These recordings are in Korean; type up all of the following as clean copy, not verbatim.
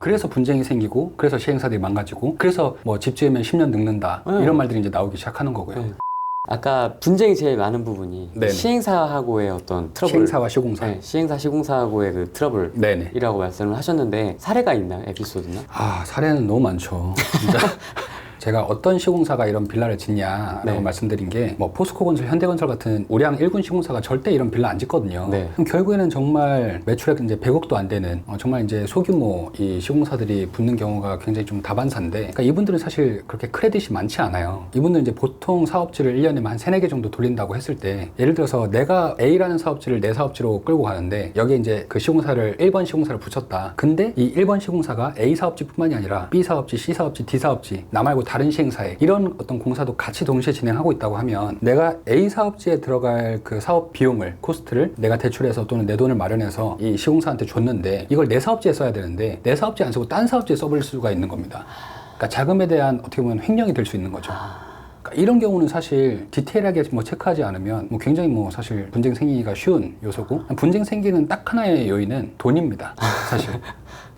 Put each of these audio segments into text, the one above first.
그래서 분쟁이 생기고, 그래서 시행사들이 망가지고, 그래서 뭐 집 지으면 10년 늙는다 이런 말들이 이제 나오기 시작하는 거고요. 아까 분쟁이 제일 많은 부분이 네네. 시행사하고의 어떤 트러블, 시행사와 시공사. 네, 시행사 시공사하고의 그 네네. 트러블이라고 말씀을 하셨는데 사례가 있나요? 에피소드나? 사례는 너무 많죠. 진짜. 제가 어떤 시공사가 이런 빌라를 짓냐라고 네. 말씀드린 게 뭐 포스코건설, 현대건설 같은 우량 1군 시공사가 절대 이런 빌라 안 짓거든요. 네. 그럼 결국에는 정말 매출액 이제 100억도 안 되는 정말 이제 소규모 이 시공사들이 붙는 경우가 굉장히 좀 다반사인데, 그러니까 이분들은 사실 그렇게 크레딧이 많지 않아요. 이분들은 이제 보통 사업지를 1년에 한 3, 4개 정도 돌린다고 했을 때, 예를 들어서 내가 A라는 사업지를 내 사업지로 끌고 가는데 여기에 이제 그 시공사를 1번 시공사를 붙였다. 근데 이 1번 시공사가 A 사업지뿐만이 아니라 B 사업지, C 사업지, D 사업지, 나 말고 다른 시행사에 이런 어떤 공사도 같이 동시에 진행하고 있다고 하면, 내가 A 사업지에 들어갈 그 사업 비용을, 코스트를 내가 대출해서 또는 내 돈을 마련해서 이 시공사한테 줬는데 이걸 내 사업지에 써야 되는데 내 사업지에 안 쓰고 딴 사업지에 써버릴 수가 있는 겁니다. 그러니까 자금에 대한 어떻게 보면 횡령이 될 수 있는 거죠. 그러니까 이런 경우는 사실 디테일하게 뭐 체크하지 않으면 뭐 굉장히 뭐 사실 분쟁 생기기가 쉬운 요소고, 분쟁 생기는 딱 하나의 요인은 돈입니다. 사실.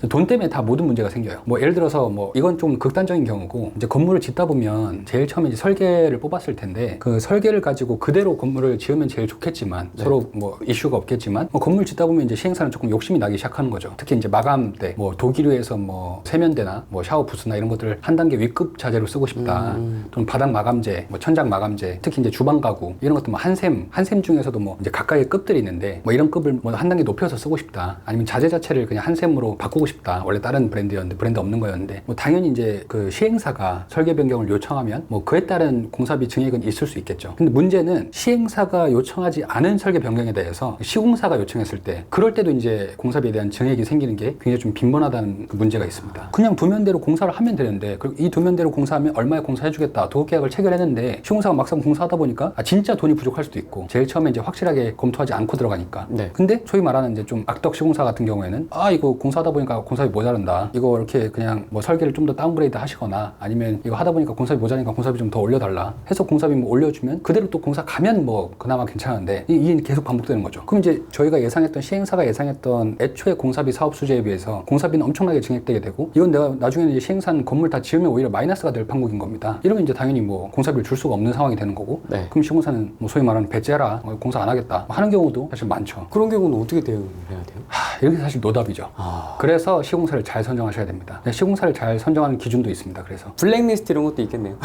돈 때문에 다 모든 문제가 생겨요. 뭐 예를 들어서 뭐 이건 좀 극단적인 경우고, 이제 건물을 짓다 보면 제일 처음에 이제 설계를 뽑았을 텐데 그 설계를 가지고 그대로 건물을 지으면 제일 좋겠지만 서로 뭐 이슈가 없겠지만, 뭐 건물 짓다 보면 이제 시행사는 조금 욕심이 나기 시작하는 거죠. 특히 이제 마감대, 뭐 독일유에서 뭐 세면대나 뭐 샤워 부스나 이런 것들을 한 단계 위급 자재로 쓰고 싶다. 또는 바닥 마감재, 뭐 천장 마감재, 특히 이제 주방 가구 이런 것도 뭐 한샘 중에서도 뭐 이제 각각의 급들이 있는데 뭐 이런 급을 뭐 한 단계 높여서 쓰고 싶다. 아니면 자재 자체를 그냥 한샘으로 바꾸고 싶다. 원래 다른 브랜드였는데 브랜드 없는 거였는데, 뭐 당연히 이제 그 시행사가 설계 변경을 요청하면 뭐 그에 따른 공사비 증액은 있을 수 있겠죠. 근데 문제는 시행사가 요청하지 않은 설계 변경에 대해서 시공사가 요청했을 때, 그럴 때도 이제 공사비에 대한 증액이 생기는 게 굉장히 좀 빈번하다는 문제가 있습니다. 그냥 도면대로 공사를 하면 되는데, 그리고 이 도면대로 공사하면 얼마에 공사해주겠다 도급 계약을 체결했는데 시공사가 막상 공사하다 보니까 진짜 돈이 부족할 수도 있고, 제일 처음에 이제 확실하게 검토하지 않고 들어가니까. 네. 근데 소위 말하는 이제 좀 악덕 시공사 같은 경우에는 이거 공사하다 보니까 공사비 모자란다, 이거 이렇게 그냥 뭐 설계를 좀 더 다운그레이드 하시거나, 아니면 이거 하다 보니까 공사비 모자라니까 공사비 좀 더 올려달라 해서 공사비 뭐 올려주면 그대로 또 공사 가면 뭐 그나마 괜찮은데, 이게 계속 반복되는 거죠. 그럼 이제 저희가 예상했던, 시행사가 예상했던 애초에 공사비 사업 수재에 비해서 공사비는 엄청나게 증액되게 되고, 이건 내가 나중에는 이제 시행사는 건물 다 지으면 오히려 마이너스가 될 판국인 겁니다. 이러면 이제 당연히 뭐 공사비를 줄 수가 없는 상황이 되는 거고, 네. 그럼 시공사는 뭐 소위 말하는 배째라, 공사 안 하겠다 하는 경우도 사실 많죠. 그런 경우는 어떻게 대응을 해야 돼요? 이렇게 사실 노답이죠. 그래서 시공사를 잘 선정하셔야 됩니다. 시공사를 잘 선정하는 기준도 있습니다. 그래서 블랙리스트 이런 것도 있겠네요.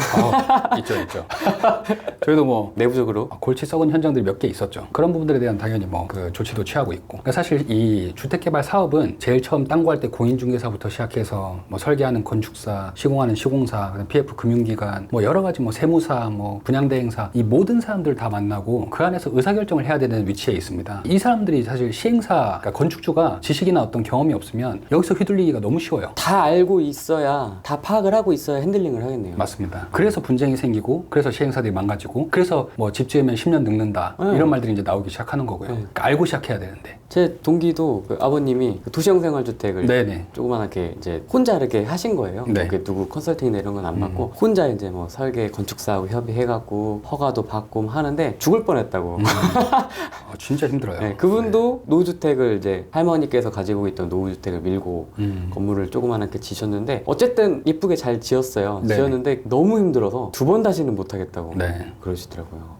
있죠. 저희도 뭐 내부적으로 골치 썩은 현장들이 몇 개 있었죠. 그런 부분들에 대한 당연히 뭐 그 조치도 취하고 있고. 그러니까 사실 이 주택개발 사업은 제일 처음 땅 구할 때 공인중개사부터 시작해서 뭐 설계하는 건축사, 시공하는 시공사, 그다음 PF 금융기관, 뭐 여러 가지 뭐 세무사, 뭐 분양대행사, 이 모든 사람들 다 만나고 그 안에서 의사결정을 해야 되는 위치에 있습니다. 이 사람들이 사실 시행사, 그러니까 건축주가 지식이나 어떤 경험이 없으면 여기서 휘둘리기가 너무 쉬워요. 다 알고 있어야, 다 파악을 하고 있어야 핸들링을 하겠네요. 맞습니다. 그래서 분쟁이 생기고, 그래서 시행사들이 망가지고, 그래서 뭐 집 지으면 10년 늙는다 이런 말들이 이제 나오기 시작하는 거고요. 그러니까 알고 시작해야 되는데. 제 동기도 그 아버님이 그 도시형 생활주택을 네네. 조그만하게 이제 혼자 이렇게 하신 거예요. 네. 그 누구 컨설팅이나 이런 건 안 받고 혼자 이제 뭐 설계 건축사하고 협의해갖고 허가도 받고 하는데 죽을 뻔했다고. 진짜 힘들어요. 네, 그분도 노후주택을 이제 할머니께서 가지고 있던 노후주택을 밀고 건물을 조그만하게 지셨는데, 어쨌든 이쁘게 잘 지었어요. 네네. 지었는데 너무 힘들어서 두 번 다시는 못하겠다고 네. 그러시더라고요.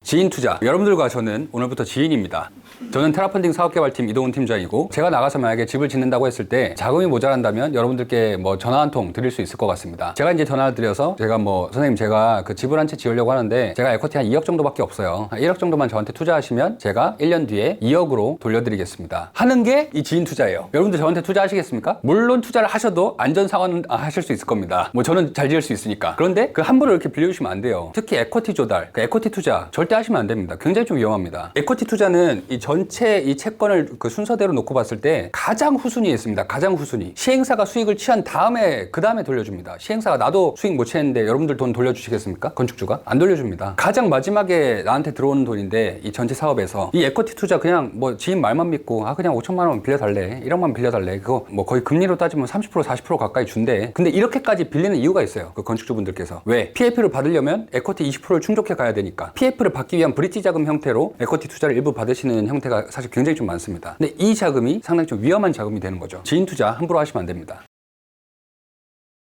지인 투자. 여러분들과 저는 오늘부터 지인입니다. 저는 테라펀딩 사업개발팀 이동훈 팀장이고, 제가 나가서 만약에 집을 짓는다고 했을 때 자금이 모자란다면 여러분들께 뭐 전화 한 통 드릴 수 있을 것 같습니다. 제가 이제 전화를 드려서 제가 뭐 선생님 제가 그 집을 한 채 지으려고 하는데 제가 에쿼티 한 2억 정도밖에 없어요. 1억 정도만 저한테 투자하시면 제가 1년 뒤에 2억으로 돌려드리겠습니다. 하는 게 이 지인 투자예요. 여러분들 저한테 투자하시겠습니까? 물론 투자를 하셔도 안전상환은 하실 수 있을 겁니다. 뭐 저는 잘 지을 수 있으니까. 그런데 그 함부로 이렇게 빌려주시면 안 돼요. 특히 에쿼티 조달, 그 에쿼티 투자 절대 하시면 안 됩니다. 굉장히 좀 위험합니다. 에쿼티 투자는 이 전체 이 채권을 그 순서대로 놓고 봤을 때 가장 후순위에 있습니다. 가장 후순위. 시행사가 수익을 취한 다음에 그 다음에 돌려줍니다. 시행사가 나도 수익 못 취했는데 여러분들 돈 돌려주시겠습니까? 건축주가? 안 돌려줍니다. 가장 마지막에 나한테 들어오는 돈인데 이 전체 사업에서 이 에쿼티 투자 그냥 뭐 지인 말만 믿고 그냥 5천만 원 빌려달래, 1억만 빌려달래, 그거 뭐 거의 금리로 따지면 30% 40% 가까이 준대. 근데 이렇게까지 빌리는 이유가 있어요. 그 건축주분들께서. 왜? PF를 받으려면 에쿼티 20%를 충족해 가야 되니까. PF를 받기 받기 위한 브릿지 자금 형태로 에쿼티 투자를 일부 받으시는 형태가 사실 굉장히 좀 많습니다. 근데 이 자금이 상당히 좀 위험한 자금이 되는 거죠. 지인 투자 함부로 하시면 안 됩니다.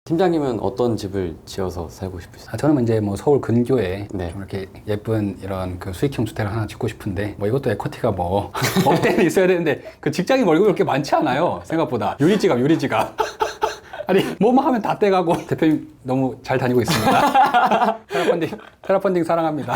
팀장님은 어떤 집을 지어서 살고 싶으세요? 저는 이제 뭐 서울 근교에 네. 좀 이렇게 예쁜 이런 그 수익형 주택을 하나 짓고 싶은데 뭐 이것도 에쿼티가 뭐 억대는 있어야 되는데 그 직장인 월급이 그렇게 많지 않아요. 생각보다 유리지갑. 아니 뭐만 하면 다 떼가고 대표님 너무 잘 다니고 있습니다. 테라펀딩 사랑합니다.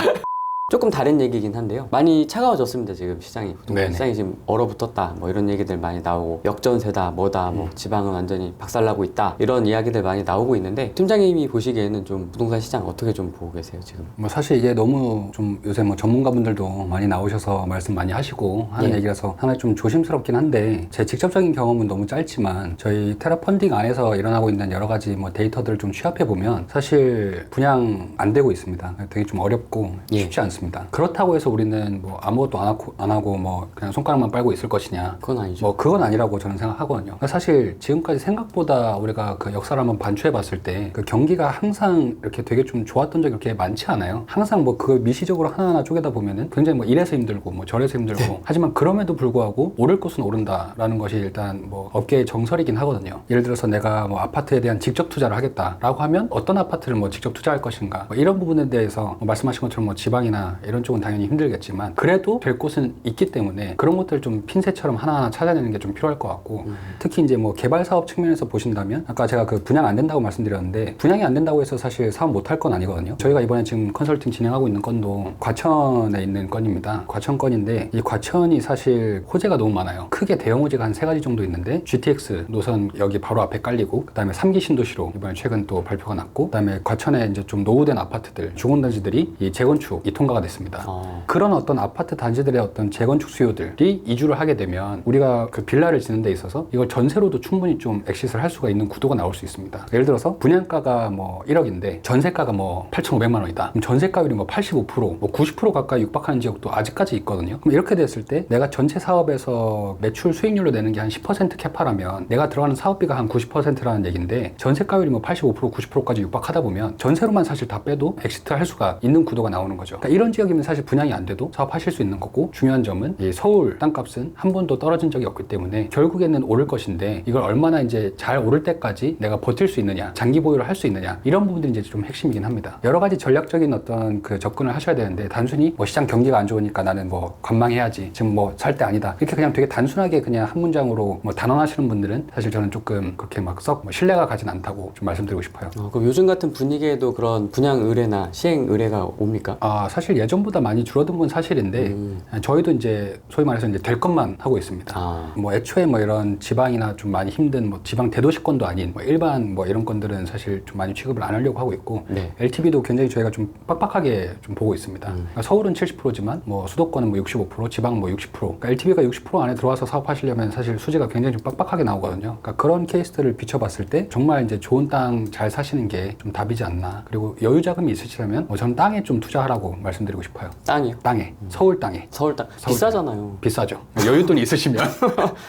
조금 다른 얘기긴 한데요. 많이 차가워졌습니다. 지금 시장이. 네네. 시장이 지금 얼어붙었다. 뭐 이런 얘기들 많이 나오고 역전세다 뭐다 뭐 지방은 완전히 박살나고 있다. 이런 이야기들 많이 나오고 있는데 팀장님이 보시기에는 좀 부동산 시장 어떻게 좀 보고 계세요 지금? 뭐 사실 이게 너무 좀 요새 뭐 전문가분들도 많이 나오셔서 말씀 많이 하시고 하는 예. 얘기라서 하나 좀 조심스럽긴 한데 제 직접적인 경험은 너무 짧지만 저희 테라펀딩 안에서 일어나고 있는 여러 가지 뭐 데이터들을 좀 취합해 보면 사실 분양 안 되고 있습니다. 되게 좀 어렵고 예. 쉽지 않습니다. 그렇다고 해서 우리는 뭐 아무것도 안 하고 뭐 그냥 손가락만 빨고 있을 것이냐? 그건 아니죠. 뭐 그건 아니라고 저는 생각하거든요. 사실 지금까지 생각보다 우리가 그 역사를 한번 반추해 봤을 때 그 경기가 항상 이렇게 되게 좀 좋았던 적이 그렇게 많지 않아요. 항상 뭐 그걸 미시적으로 하나하나 쪼개다 보면은 굉장히 뭐 이래서 힘들고 뭐 저래서 힘들고 하지만 그럼에도 불구하고 오를 것은 오른다라는 것이 일단 뭐 업계의 정설이긴 하거든요. 예를 들어서 내가 뭐 아파트에 대한 직접 투자를 하겠다라고 하면 어떤 아파트를 뭐 직접 투자할 것인가 뭐 이런 부분에 대해서 뭐 말씀하신 것처럼 뭐 지방이나 이런 쪽은 당연히 힘들겠지만 그래도 될 곳은 있기 때문에 그런 것들 좀 핀셋처럼 하나하나 찾아내는 게 좀 필요할 것 같고 특히 이제 뭐 개발 사업 측면에서 보신다면 아까 제가 그 분양 안 된다고 말씀드렸는데 분양이 안 된다고 해서 사실 사업 못 할 건 아니거든요. 저희가 이번에 지금 컨설팅 진행하고 있는 건도 과천에 있는 건입니다. 과천 건인데 이 과천이 사실 호재가 너무 많아요. 크게 대형 호재가 한 3가지 정도 있는데 GTX 노선 여기 바로 앞에 깔리고 그다음에 3기 신도시로 이번에 최근 또 발표가 났고 그다음에 과천에 이제 좀 노후된 아파트들 주공단지들이 이 재건축이 통과가 됐습니다. 그런 어떤 아파트 단지들의 어떤 재건축 수요들이 이주를 하게 되면 우리가 그 빌라를 짓는 데 있어서 이걸 전세로도 충분히 좀 엑시스를 할 수가 있는 구도가 나올 수 있습니다. 예를 들어서 분양가가 뭐 1억인데 전세가가 뭐 8,500만 원이다. 그럼 전세가율이 뭐 85%, 뭐 90% 가까이 육박하는 지역도 아직까지 있거든요. 그럼 이렇게 됐을 때 내가 전체 사업에서 매출 수익률로 내는 게 한 10% 캐파라면 내가 들어가는 사업비가 한 90%라는 얘기인데 전세가율이 뭐 85%, 90%까지 육박하다 보면 전세로만 사실 다 빼도 엑시트 할 수가 있는 구도가 나오는 거죠. 그러니까 이런 지역이면 사실 분양이 안 돼도 사업하실 수 있는 거고 중요한 점은 이 서울 땅값은 한 번도 떨어진 적이 없기 때문에 결국에는 오를 것인데 이걸 얼마나 이제 잘 오를 때까지 내가 버틸 수 있느냐 장기 보유를 할 수 있느냐 이런 부분들이 이제 좀 핵심이긴 합니다. 여러 가지 전략적인 어떤 그 접근을 하셔야 되는데 단순히 뭐 시장 경기가 안 좋으니까 나는 뭐 관망해야지 지금 뭐 살 때 아니다 이렇게 그냥 되게 단순하게 그냥 한 문장으로 뭐 단언하시는 분들은 사실 저는 조금 그렇게 막 썩 뭐 신뢰가 가진 않다고 좀 말씀드리고 싶어요. 그럼 요즘 같은 분위기에도 그런 분양 의뢰나 시행 의뢰가 옵니까? 사실 예전보다 많이 줄어든 건 사실인데 저희도 이제 소위 말해서 이제 될 것만 하고 있습니다. 뭐 애초에 뭐 이런 지방이나 좀 많이 힘든 뭐 지방 대도시권도 아닌 뭐 일반 뭐 이런 건들은 사실 좀 많이 취급을 안 하려고 하고 있고 네. LTV도 굉장히 저희가 좀 빡빡하게 좀 보고 있습니다. 그러니까 서울은 70%지만 뭐 수도권은 뭐 65%, 지방 뭐 60%. 그러니까 LTV가 60% 안에 들어와서 사업하시려면 사실 수지가 굉장히 좀 빡빡하게 나오거든요. 그러니까 그런 케이스들을 비춰봤을 때 정말 이제 좋은 땅 잘 사시는 게 좀 답이지 않나. 그리고 여유 자금이 있으시다면 저는 땅에 좀 투자하라고 말씀드리고 싶어요. 땅이요? 땅에. 서울 땅에. 서울 땅 서울 비싸잖아요. 비싸죠. 여윳돈이 있으시면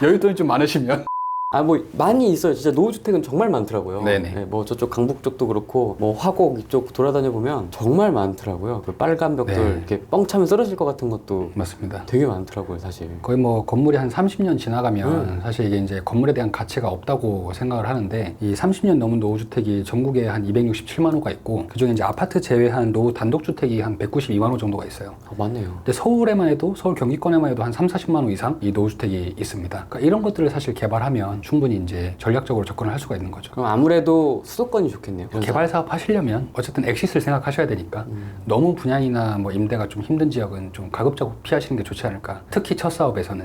여윳돈이 좀 많으시면 뭐 많이 있어요. 진짜 노후주택은 정말 많더라고요. 네네. 네, 뭐 저쪽 강북 쪽도 그렇고 뭐 화곡 이쪽 돌아다녀 보면 정말 많더라고요. 그 빨간 벽돌 네. 이렇게 뻥 차면 쓰러질 것 같은 것도 맞습니다. 되게 많더라고요, 사실. 거의 뭐 건물이 한 30년 지나가면 사실 이게 이제 건물에 대한 가치가 없다고 생각을 하는데 이 30년 넘은 노후주택이 전국에 한 267만 호가 있고 그중에 이제 아파트 제외한 노후 단독주택이 한 192만 호 정도가 있어요. 맞네요. 근데 서울에만 해도 서울 경기권에만 해도 한 30-40만 호 이상 이 노후주택이 있습니다. 그러니까 이런 것들을 사실 개발하면 충분히 이제 전략적으로 접근을 할 수가 있는 거죠. 그럼 아무래도 수도권이 좋겠네요. 개발 사업 하시려면 어쨌든 엑시스를 생각하셔야 되니까 너무 분양이나 뭐 임대가 좀 힘든 지역은 좀 가급적 피하시는 게 좋지 않을까. 특히 첫 사업에서는.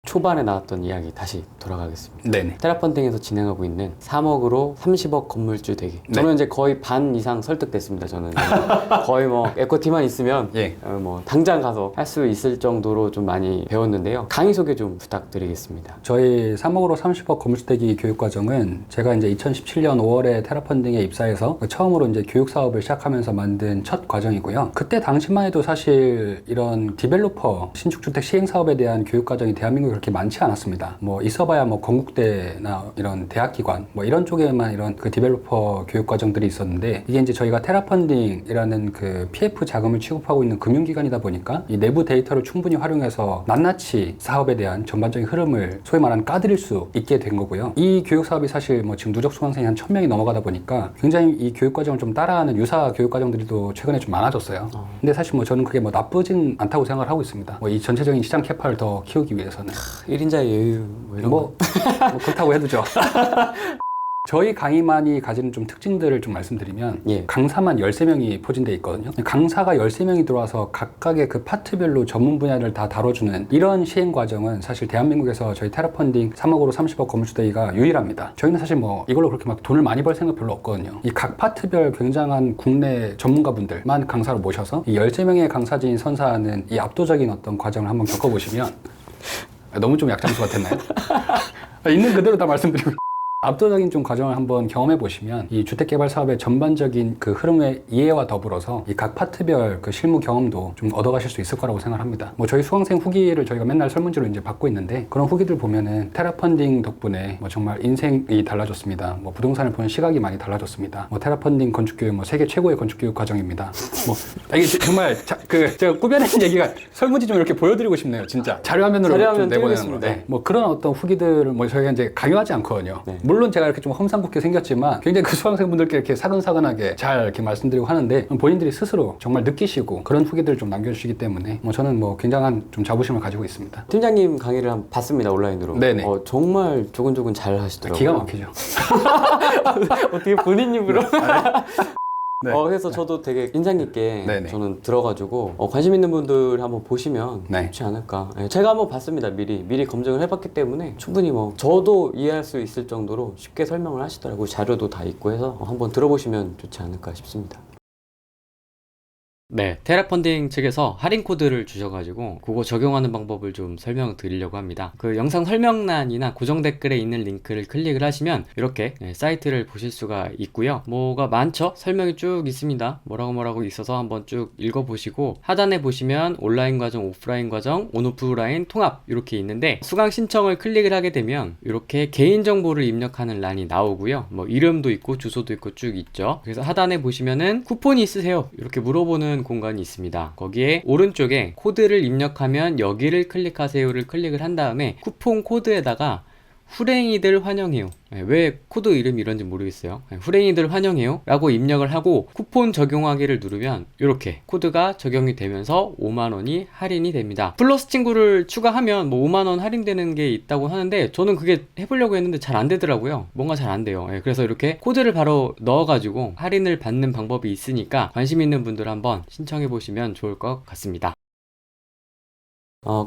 초반에 나왔던 이야기 다시 돌아가겠습니다. 네네. 테라펀딩에서 진행하고 있는 3억으로 30억 건물주 되기. 저는 이제 거의 반 이상 설득됐습니다. 저는 거의 뭐 에코티만 있으면 예. 뭐 당장 가서 할 수 있을 정도로 좀 많이 배웠는데요. 강의 소개 좀 부탁드리겠습니다. 저희 3억으로 30억 건물주택이 교육과정은 제가 이제 2017년 5월에 테라펀딩에 입사해서 처음으로 이제 교육 사업을 시작하면서 만든 첫 과정이고요. 그때 당시만 해도 사실 이런 디벨로퍼 신축주택 시행 사업에 대한 교육 과정이 대한민국에 그렇게 그렇게 많지 않았습니다. 뭐 있어봐야 뭐 건국대나 이런 대학기관 뭐 이런 쪽에만 이런 그 디벨로퍼 교육 과정들이 있었는데, 이게 이제 저희가 테라펀딩이라는 그 PF 자금을 취급하고 있는 금융기관이다 보니까 이 내부 데이터를 충분히 활용해서 낱낱이 사업에 대한 전반적인 흐름을 소위 말하는 까드릴 수 있게 된 거고요. 이 교육 사업이 사실 뭐 지금 누적 수강생이 한 1000명이 넘어가다 보니까 굉장히 이 교육 과정을 좀 따라하는 유사 교육 과정들이 또 최근에 좀 많아졌어요. 근데 사실 뭐 저는 그게 뭐 나쁘진 않다고 생각을 하고 있습니다. 뭐 이 전체적인 시장 캐파를 더 키우기 위해서는 1인자의 여유 뭐 이런 거. 뭐 그렇다고 해도죠. 저희 강의만이 가지는 좀 특징들을 좀 말씀드리면, 예. 강사만 13명이 포진되어 있거든요. 강사가 13명이 들어와서 각각의 그 파트별로 전문 분야를 다 다뤄주는 이런 시행 과정은 사실 대한민국에서 저희 테라펀딩 3억으로 30억 건물주데이가 유일합니다. 저희는 사실 뭐 이걸로 그렇게 막 돈을 많이 벌 생각 별로 없거든요. 이 각 파트별 굉장한 국내 전문가분들만 강사로 모셔서 이 13명의 강사진이 선사하는 이 압도적인 어떤 과정을 한번 겪어보시면 너무 좀 약장수 같았나요? 있는 그대로 다 말씀드리고 압도적인 좀 과정을 한번 경험해 보시면 이 주택개발 사업의 전반적인 그 흐름의 이해와 더불어서 이 각 파트별 그 실무 경험도 좀 얻어가실 수 있을 거라고 생각합니다. 뭐 저희 수강생 후기를 저희가 맨날 설문지로 이제 받고 있는데, 그런 후기들 보면은 테라펀딩 덕분에 뭐 정말 인생이 달라졌습니다. 뭐 부동산을 보는 시각이 많이 달라졌습니다. 뭐 테라펀딩 건축교육 뭐 세계 최고의 건축교육 과정입니다. 뭐 이게 정말 제가 꾸며낸 얘기가 설문지 좀 이렇게 보여드리고 싶네요. 진짜 자료화면으로 좀 내보내는 거. 네. 뭐 그런 어떤 후기들을 뭐 저희가 이제 강요하지 않거든요. 네. 물론 제가 이렇게 좀 험상궂게 생겼지만 굉장히 그 수강생분들께 이렇게 사근사근하게 잘 이렇게 말씀드리고 하는데, 본인들이 스스로 정말 느끼시고 그런 후기들을 좀 남겨주시기 때문에 뭐 저는 뭐 굉장한 좀 자부심을 가지고 있습니다. 팀장님 강의를 한번 봤습니다, 온라인으로. 네네. 정말 조근조근 잘 하시더라고요. 기가 막히죠. 어떻게 본인 입으로? 네. 그래서 저도 되게 인상 깊게 네네. 저는 들어가지고 관심 있는 분들 한번 보시면 네. 좋지 않을까. 네, 제가 한번 봤습니다. 미리 검증을 해봤기 때문에 충분히 뭐 저도 이해할 수 있을 정도로 쉽게 설명을 하시더라고요. 자료도 다 있고 해서 한번 들어보시면 좋지 않을까 싶습니다. 네, 테라펀딩 측에서 할인 코드를 주셔가지고 그거 적용하는 방법을 좀 설명드리려고 합니다. 그 영상 설명란이나 고정 댓글에 있는 링크를 클릭을 하시면 이렇게 사이트를 보실 수가 있고요. 뭐가 많죠? 설명이 쭉 있습니다. 뭐라고 있어서 한번 쭉 읽어보시고, 하단에 보시면 온라인 과정, 오프라인 과정, 온오프라인 통합 이렇게 있는데, 수강 신청을 클릭을 하게 되면 이렇게 개인정보를 입력하는 란이 나오고요. 뭐 이름도 있고 주소도 있고 쭉 있죠. 그래서 하단에 보시면은 쿠폰이 있으세요? 이렇게 물어보는 공간이 있습니다. 거기에 오른쪽에 코드를 입력하면 여기를 클릭하세요를 클릭을 한 다음에 쿠폰 코드에다가 후랭이들 환영해요. 왜 코드 이름이 이런지 모르겠어요. 후랭이들 환영해요 라고 입력을 하고 쿠폰 적용하기를 누르면 이렇게 코드가 적용이 되면서 5만원이 할인이 됩니다. 플러스 친구를 추가하면 뭐 5만원 할인되는 게 있다고 하는데, 저는 그게 해보려고 했는데 잘 안 되더라고요. 뭔가 잘 안 돼요. 그래서 이렇게 코드를 바로 넣어가지고 할인을 받는 방법이 있으니까 관심 있는 분들 한번 신청해 보시면 좋을 것 같습니다.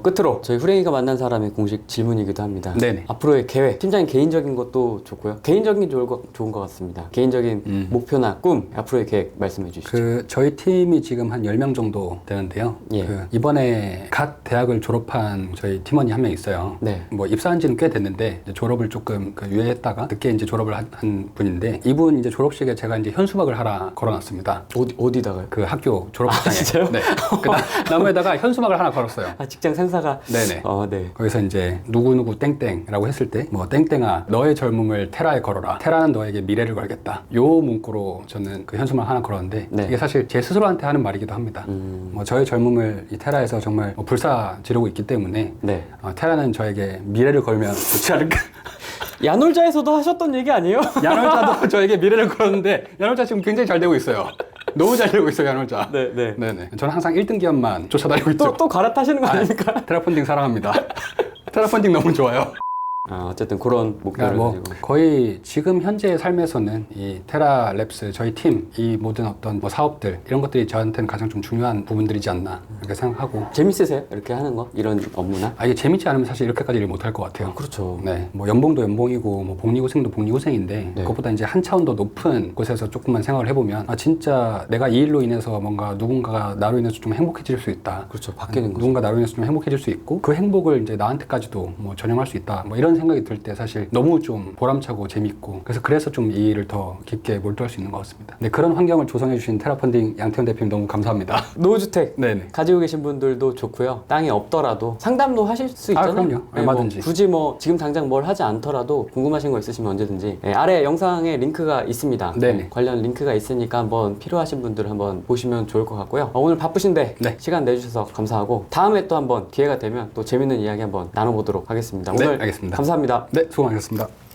끝으로 저희 후랭이가 만난 사람의 공식 질문이기도 합니다. 네네. 앞으로의 계획, 팀장님 개인적인 것도 좋고요. 개인적인 좋은 것 같습니다. 개인적인 목표나 꿈, 앞으로의 계획 말씀해 주시죠. 저희 팀이 지금 한 10명 정도 되는데요. 예. 이번에 갓 대학을 졸업한 저희 팀원이 한 명 있어요. 네. 뭐 입사한 지는 꽤 됐는데 이제 졸업을 조금 유예했다가 늦게 이제 졸업을 한 분인데, 이분 이제 졸업식에 제가 이제 현수막을 하나 걸어놨습니다. 어디다가요? 그 학교 졸업장에. 진짜요? 네. 그 나무에다가 현수막을 하나 걸었어요. 직장 상사가. 네네. 네. 거기서 이제 누구누구 땡땡이라고 했을 때 뭐 땡땡아 너의 젊음을 테라에 걸어라, 테라는 너에게 미래를 걸겠다, 요 문구로 저는 그 현수막 하나 걸었는데, 네. 이게 사실 제 스스로한테 하는 말이기도 합니다. 뭐 저의 젊음을 이 테라에서 정말 뭐 불사 지르고 있기 때문에 네. 테라는 저에게 미래를 걸면 좋지 않을까. 야놀자에서도 하셨던 얘기 아니에요? 야놀자도 저에게 미래를 걸었는데, 야놀자 지금 굉장히 잘 되고 있어요. 너무 잘 되고 있어요, 야놀자. 네네. 저는 항상 1등 기업만 쫓아다니고 있죠. 또 갈아타시는 거 아닙니까? 테라펀딩 사랑합니다. 테라펀딩 너무 좋아요. 어쨌든 그런 목표를 가지고. 거의 지금 현재의 삶에서는 이 테라랩스 저희 팀 이 모든 어떤 뭐 사업들 이런 것들이 저한테는 가장 좀 중요한 부분들이지 않나 이렇게 생각하고. 재밌으세요? 이렇게 하는 거? 이런 업무나? 이게 재밌지 않으면 사실 이렇게까지 일 못할 것 같아요. 그렇죠. 네, 뭐 연봉도 연봉이고 뭐 복리후생도 복리후생인데, 네. 그것보다 이제 한 차원 더 높은 곳에서 조금만 생각을 해보면 진짜 내가 이 일로 인해서 뭔가 누군가가 나로 인해서 좀 행복해질 수 있다. 그렇죠. 바뀌는 거죠. 누군가 나로 인해서 좀 행복해질 수 있고, 그 행복을 이제 나한테까지도 뭐 전용할 수 있다. 뭐 이런 이런 생각이 들 때 사실 너무 좀 보람차고 재밌고 그래서 좀 이 일을 더 깊게 몰두할 수 있는 것 같습니다. 네, 그런 환경을 조성해 주신 테라펀딩 양태현 대표님 너무 감사합니다. 노후주택 네네. 가지고 계신 분들도 좋고요. 땅이 없더라도 상담도 하실 수 있잖아요. 그럼요. 얼마든지. 뭐 굳이 뭐 지금 당장 뭘 하지 않더라도 궁금하신 거 있으시면 언제든지 아래 영상에 링크가 있습니다. 네네. 관련 링크가 있으니까 한번 필요하신 분들 한번 보시면 좋을 것 같고요. 오늘 바쁘신데 네. 시간 내주셔서 감사하고 다음에 또 한번 기회가 되면 또 재밌는 이야기 한번 나눠보도록 하겠습니다. 네, 오늘 알겠습니다. 감사합니다. 네, 수고 많으셨습니다.